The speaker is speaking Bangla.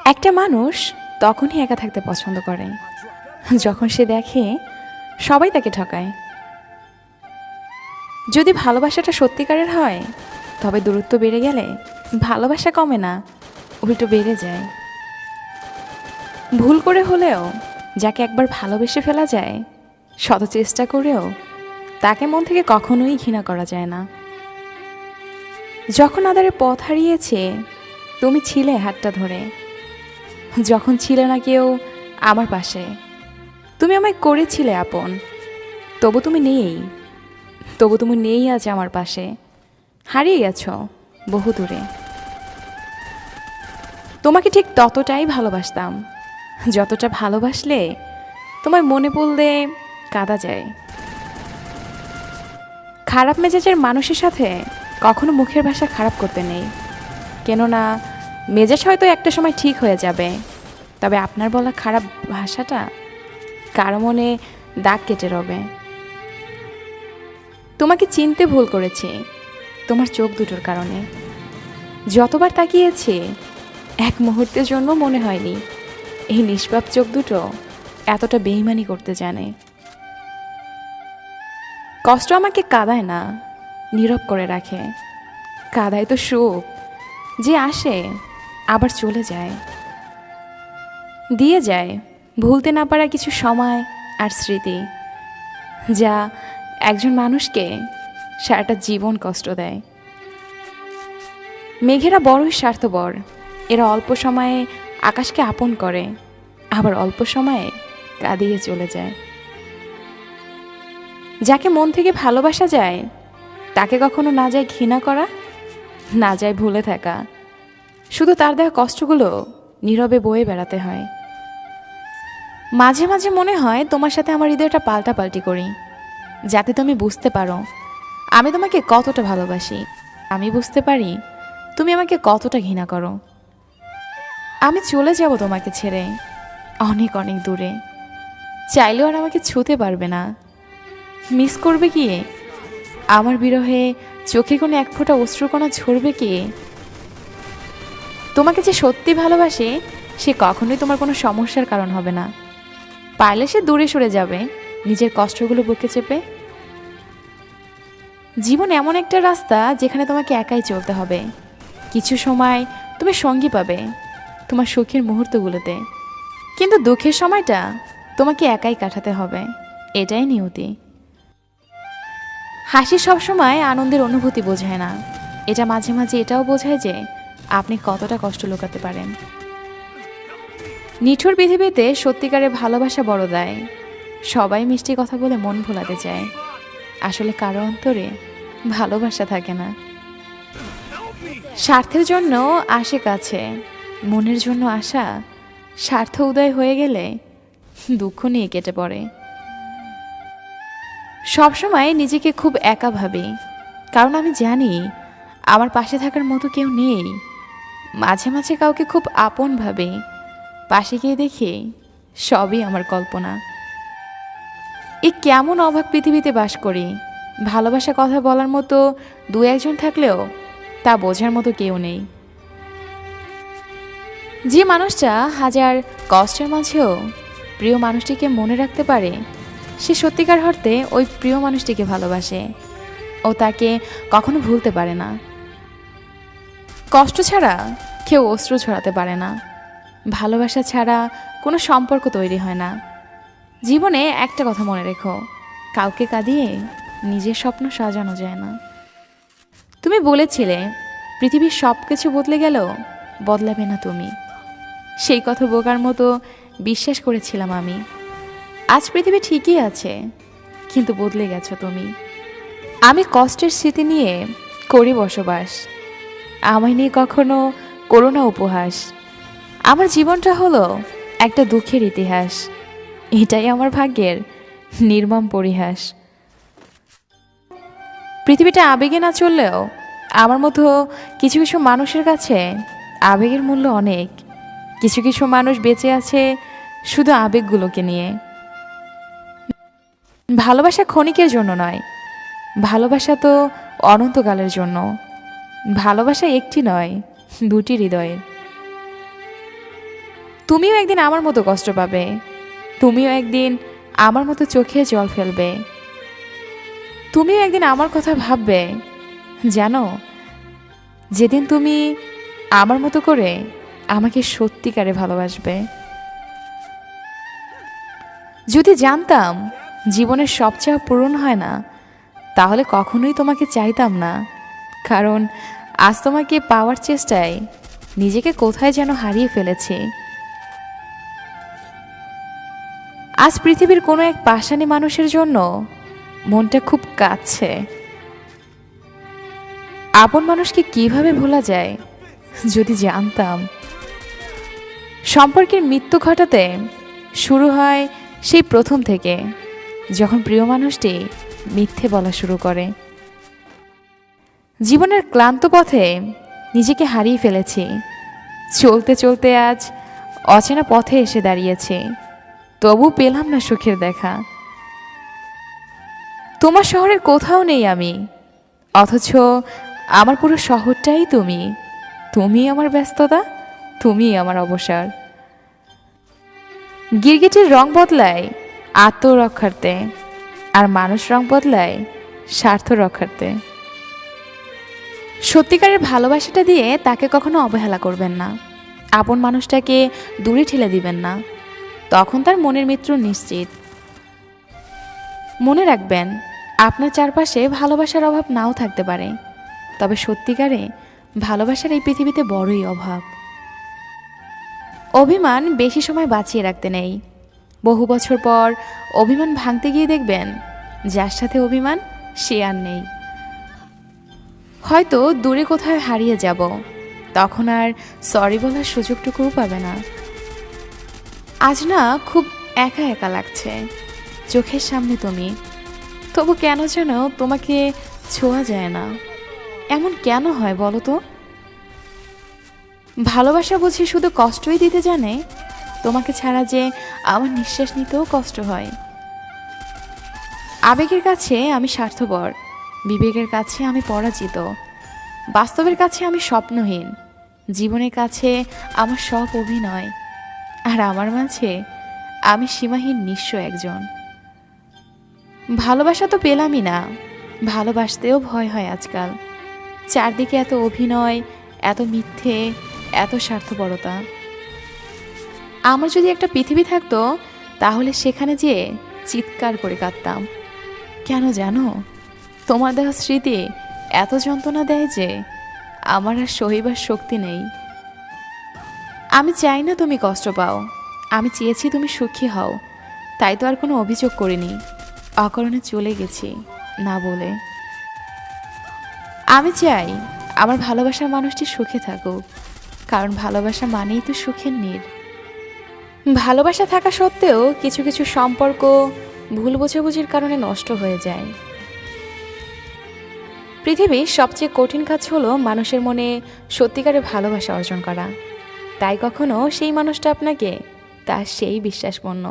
একটা মানুষ তখনই একা থাকতে পছন্দ করে যখন সে দেখে সবাই তাকে ঠকায়। যদি ভালোবাসাটা সত্যিকারের হয় তবে দূরত্ব বেড়ে গেলে ভালোবাসা কমে না, উল্টো বেড়ে যায়। ভুল করে হলেও যাকে একবার ভালোবেসে ফেলা যায়, শত চেষ্টা করেও তাকে মন থেকে কখনোই ঘৃণা করা যায় না। যখন আধারে পথ হারিয়েছে তুমি ছিলে হাতটা ধরে, যখন ছিলে না কেউ আমার পাশে, তুমি আমায় করেছিলে আপন। তবু তুমি নেই আজ আমার পাশে, হারিয়ে গেছো বহু দূরে। তোমাকে ঠিক ততটাই ভালোবাসতাম যতটা ভালোবাসলে তোমায় মনে পড়লে কাঁদা যায়। খারাপ মেজাজের মানুষের সাথে কখনো মুখের ভাষা খারাপ করতে নেই, কেননা মেজাজ হয়তো একটা সময় ঠিক হয়ে যাবে, তবে আপনার বলা খারাপ ভাষাটা কারো মনে দাগ কেটে রবে। তোমাকে চিনতে ভুল করেছি তোমার চোখ দুটোর কারণে। যতবার তাকিয়েছি এক মুহূর্তের জন্য মনে হয়নি এই নিষ্পাপ চোখ দুটো এতটা বেইমানি করতে জানে। কষ্ট আমাকে কাঁদায় না, নীরব করে রাখে। কাঁদায় তো সুখ, যে আসে আবার চলে যায়, দিয়ে যায় ভুলতে না পারা কিছু সময় আর স্মৃতি, যা একজন মানুষকে সারাটা জীবন কষ্ট দেয়। মেঘেরা বড়ই স্বার্থপর, এরা অল্প সময়ে আকাশকে আপন করে, আবার অল্প সময়ে কাঁদিয়ে চলে যায়। যাকে মন থেকে ভালোবাসা যায় তাকে কখনো না যায় ঘৃণা করা, না যায় ভুলে থাকা, শুধু তার দেওয়া কষ্টগুলো নীরবে বয়ে বেড়াতে হয়। মাঝে মাঝে মনে হয় তোমার সাথে আমার হৃদয়টা পাল্টাপাল্টি করি, যাতে তুমি বুঝতে পারো আমি তোমাকে কতটা ভালোবাসি, আমি বুঝতে পারি তুমি আমাকে কতটা ঘৃণা করো। আমি চলে যাব তোমাকে ছেড়ে অনেক অনেক দূরে, চাইলেও আর আমাকে ছুঁতে পারবে না। মিস করবে কি আমার বিরহে, চোখে কোনো এক ফোঁটা অশ্রুকণা ঝরবে কি? তোমাকে যে সত্যি ভালোবাসে সে কখনোই তোমার কোনো সমস্যার কারণ হবে না। পারলে সে দূরে সরে যাবে নিজের কষ্টগুলো বুকে চেপে। জীবন এমন একটা রাস্তা যেখানে তোমাকে একাই চলতে হবে। কিছু সময় তুমি সঙ্গী পাবে তোমার সুখের মুহূর্তগুলোতে, কিন্তু দুঃখের সময়টা তোমাকে একাই কাটাতে হবে, এটাই নিয়তি। হাসি সবসময় আনন্দের অনুভূতি বোঝায় না, এটা মাঝে মাঝে এটাও বোঝায় যে আপনি কতটা কষ্ট লুকাতে পারেন। নিঠুর পৃথিবীতে সত্যিকারের ভালোবাসা বড় দেয়। সবাই মিষ্টি কথা বলে মন ভোলাতে চায়, আসলে কারো অন্তরে ভালোবাসা থাকে না। স্বার্থের জন্য আসে কাছে, মনের জন্য আসা স্বার্থ উদয় হয়ে গেলে দুঃখ নিয়ে কেটে পড়ে। সবসময় নিজেকে খুব একা ভাবি, কারণ আমি জানি আমার পাশে থাকার মতো কেউ নেই। মাঝে মাঝে কাউকে খুব আপন ভাবে, পাশে গিয়ে দেখি সবই আমার কল্পনা। এই কেমন অবাক পৃথিবীতে বাস করি, ভালোবাসা কথা বলার মতো দু একজন থাকলেও তা বোঝার মতো কেউ নেই। যে মানুষটা হাজার কষ্টের মাঝেও প্রিয় মানুষটিকে মনে রাখতে পারে, সে সত্যিকার অর্থে ওই প্রিয় মানুষটিকে ভালোবাসে ও তাকে কখনো ভুলতে পারে না। কষ্ট ছাড়া কেউ অশ্রু ছড়াতে পারে না, ভালোবাসা ছাড়া কোনো সম্পর্ক তৈরি হয় না। জীবনে একটা কথা মনে রেখো, কাউকে কাঁদিয়ে নিজের স্বপ্ন সাজানো যায় না। তুমি বলেছিলে পৃথিবীর সব কিছু বদলে গেলেও বদলাবে না তুমি, সেই কথা বোকার মতো বিশ্বাস করেছিলাম আমি। আজ পৃথিবী ঠিকই আছে, কিন্তু বদলে গেছো তুমি। আমি কষ্টের স্মৃতি নিয়ে করি বসবাস, আমায় নিয়ে কখনো করো না উপহাস। আমার জীবনটা হলো একটা দুঃখের ইতিহাস, এটাই আমার ভাগ্যের নির্মম পরিহাস। পৃথিবীটা আবেগে না চললেও আমার মতো কিছু কিছু মানুষের কাছে আবেগের মূল্য অনেক। কিছু কিছু মানুষ বেঁচে আছে শুধু আবেগগুলোকে নিয়ে। ভালোবাসা ক্ষণিকের জন্য নয়, ভালোবাসা তো অনন্তকালের জন্য। ভালোবাসা একটি নয়, দুটি হৃদয়ের। তুমিও একদিন আমার মতো কষ্ট পাবে, তুমিও একদিন আমার মতো চোখে জল ফেলবে, তুমিও একদিন আমার কথা ভাববে। জানো, যেদিন তুমি আমার মতো করে আমাকে সত্যিকারে ভালোবাসবে। যদি জানতাম জীবনের সব চাওয়া পূরণ হয় না, তাহলে কখনোই তোমাকে চাইতাম না। কারণ আজ তোমাকে পাওয়ার চেষ্টায় নিজেকে কোথায় যেন হারিয়ে ফেলেছি। আজ পৃথিবীর কোনো এক পাষাণী মানুষের জন্য মনটা খুব কাঁদছে। আপন মানুষকে কিভাবে ভোলা যায়, যদি জানতাম। সম্পর্কের মৃত্যু ঘটাতে শুরু হয় সেই প্রথম থেকে, যখন প্রিয় মানুষটি মিথ্যে বলা শুরু করে। জীবনের ক্লান্ত পথে নিজেকে হারিয়ে ফেলেছি। চলতে চলতে আজ অচেনা পথে এসে দাঁড়িয়েছি, তবু পেলাম না সুখের দেখা। তোমার শহরের কোথাও নেই আমি, অথচ আমার পুরো শহরটাই তুমি। তুমি আমার ব্যস্ততা, তুমি আমার অবসর। গিরগিটির রং বদলায় আত্মরক্ষার্থে, আর মানুষ রং বদলায় স্বার্থ রক্ষার্থে। সত্যিকারের ভালোবাসাটা দিয়ে তাকে কখনো অবহেলা করবেন না। আপন মানুষটাকে দূরে ঠেলে দিবেন না, তখন তার মনের মৃত্যু নিশ্চিত। মনে রাখবেন, আপনার চারপাশে ভালোবাসার অভাব নাও থাকতে পারে, তবে সত্যিকারে ভালোবাসার এই পৃথিবীতে বড়ই অভাব। অভিমান বেশি সময় বাঁচিয়ে রাখতে নেই। বহু বছর পর অভিমান ভাঙতে গিয়ে দেখবেন যার সাথে অভিমান সে আর নেই। হয়তো দূরে কোথায় হারিয়ে যাব, তখন আর সরি বলার সুযোগটুকুও পাবে না। আজ না খুব একা একা লাগছে, চোখের সামনে তুমি, তবু কেন যেন তোমাকে ছোঁয়া যায় না। এমন কেন হয় বলো তো? ভালোবাসা বুঝি শুধু কষ্টই দিতে জানে? তোমাকে ছাড়া যে আমার নিঃশ্বাস নিতেও কষ্ট হয়। আবেগের কাছে আমি স্বার্থপর, বিবেকের কাছে আমি পরাজিত, বাস্তবের কাছে আমি স্বপ্নহীন, জীবনের কাছে আমার সব অভিনয়, আর আমার মাঝে আমি সীমাহীন নিঃস্ব একজন। ভালোবাসা তো পেলামই না, ভালোবাসতেও ভয় হয় আজকাল। চারদিকে এত অভিনয়, এত মিথ্যে, এত স্বার্থপরতা। আমার যদি একটা পৃথিবী থাকতো, তাহলে সেখানে যেয়ে চিৎকার করে কাঁদতাম। কেন জানো? তোমার দেওয়া স্মৃতি এত যন্ত্রণা দেয় যে আমার আর সহিবার শক্তি নেই। আমি চাই না তুমি কষ্ট পাও, আমি চেয়েছি তুমি সুখী হও, তাই তো আর কোনো অভিযোগ করিনি, অকারণে চলে গেছি না বলে। আমি চাই আমার ভালোবাসার মানুষটি সুখে থাকুক, কারণ ভালোবাসা মানেই তো সুখের নীড়। ভালোবাসা থাকা সত্ত্বেও কিছু কিছু সম্পর্ক ভুল বোঝাবুঝির কারণে নষ্ট হয়ে যায়। পৃথিবীর সবচেয়ে কঠিন কাজ হলো মানুষের মনে সত্যিকারের ভালোবাসা অর্জন করা। তাই কখনো সেই মানুষটা আপনাকে তার সেই বিশ্বাসপূর্ণ